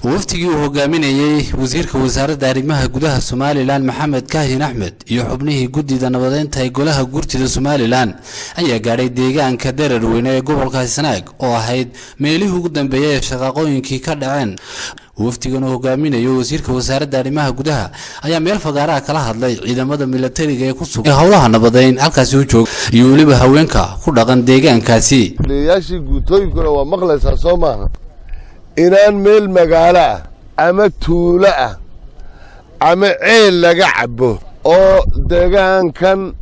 waftigii uu hogaaminayay wasiirka wasaaradda arrimaha gudaha Soomaaliland Maxamed Kaahin Axmed iyo xubnihii guddida nabadeynta ee golaha gurtida Soomaaliland ayaa gaaray deegaanka Dareerweyne ee gobolka Sanaag oo ahayd meelihii ugu dambeeyay ee shaqooyinkii ka dhaceen. waftigan uu hogaaminayo wasiirka wasaaradda arrimaha gudaha ayaa meel fagaaraha kala hadlay ciidamada militariga ee ku sugan hawlaha nabadeyn halkaasi u joog iyo waliba haweenka ku dhaqan deegaankaasi. leeyaashii guutooyinkuna waa maqlaysaa soo maaha inaan meel magaalo ah ama tuulo ah ama ceel laga cabo oo deegaankan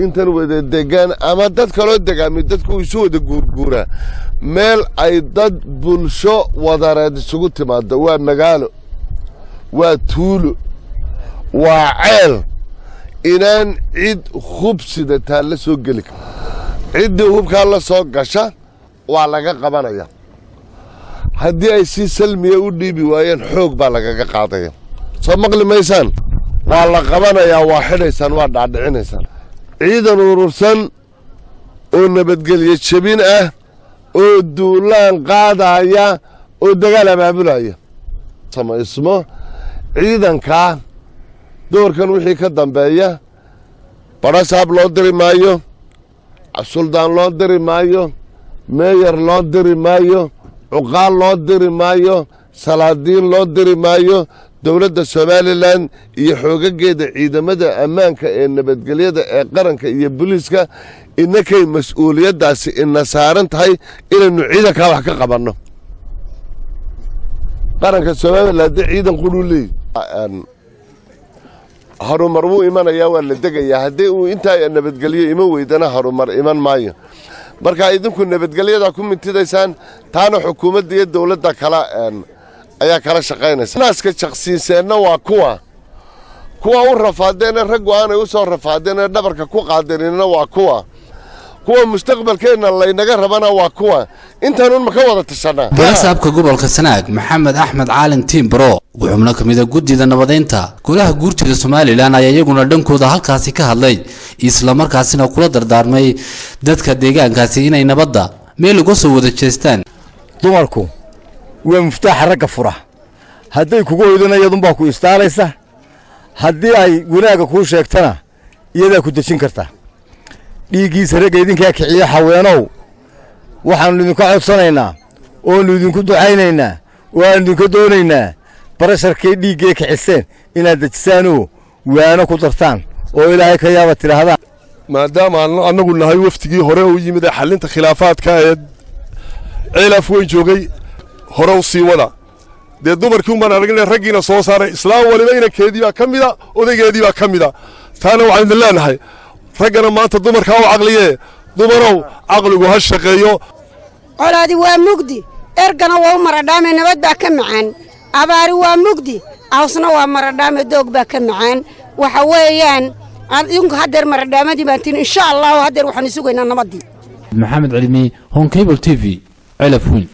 intan wada degan ama dad kale degaami dadku isu wada guurguura meel ay dad bulsho wadareed isugu timaado waa magaalo waa tuulo waa ceel inaan cid khubsida taa la soo geli cid hubka la soo gasha waa laga qabanaya haddii ay si salmiya u dhiibi waayeen xoog baa lagaga qaadaya soo maqli maysaan waa la qabanayaa waa xidhaysaan waa dhaadhicinaysaan ciidan urursan oo nabadgelyo jabin ah oo duulaan qaadaya oo dagaal abaabulaya samaysmo ciidanka doorkan wixii ka dambeeya barasaab loo diri maayo suldaan loo diri maayo meeyar loo diri maayo cuqaal loo diri maayo salaadiin loo diri maayo dowladda Soomaaliland iyo xoogageeda ciidamada ammaanka ee nabadgelyada ee qaranka iyo booliiska inakay mas'uuliyadaasi ina saaran tahay inaynu ciidanka wax ka qabanno qaranka Soomaaliland ciidan quluulay harumar wuu imanayaa waa la degayaa haddii uu intaa nabadgelyo ima weydana harumar iman maayo marka idinku nabadgelyada ku mintidaysaan taana xukuumadda iyo dowladda kala ayaa kala shaqaynaysa naaska shaqsiiseena waa kuwa u rafaadeen rag aanay u soo rafaadeen dhabarka ku qaadeenina waa kuwa mustaqbalkeena laynaga rabana waa kuwa intaan ma ka wada tashanaa. barasaabka gobolka Sanaag Maxamed Axmed Caalin Timbro wuxuuna kamid guddida nabadeynta golaha gurtida Soomaaliland ayaa iyaguna dhankooda halkaasi ka hadlay isla markaasina kula dardaarmay dadka deegaankaasi inay nabadda meel uga soo wada jeestaan. dumarku waa muftaax ragga fura haday kugu hoydanaydun baa ku istaalaysa hadii ay wanaaga ku sheegtana iyada ku dejin karta dhiigiisa ragga idinka kiciya haweenow waxaan idinku codsanaynaa oo idinku ducaynaynaa waan idinku doonaynaa barasharkay dhiigga kiciseen inaad dejisaano waana ku dartaan oo ilaahay ka yaaba tiraahdaa maadaama anagu nahay waftigii hore oo yimid xalinta khilaafaadka ee ciilaf weyn joogay hore u sii wada de dumarkii uma aragnay ragina soo saaray islaam waliba inankeedii baa kamida odaygeedii baa kamida taana waxaan leenahay ragana maanta dumarka oo aqliye dumarow aqligu ha shaqeeyo colaadi waa mugdi ergana waa maradhaame nabad baa ka macaan abaari waa mugdi awsna waa maradhaame doog baa ka macaan waxa weeyaan adinku hadeer maradhaamadii baan tin insha Allah hadeer waxaan isugaynaa nabadii. Maxamed Cilmi, Home Cable TV, Cilaf Weyn.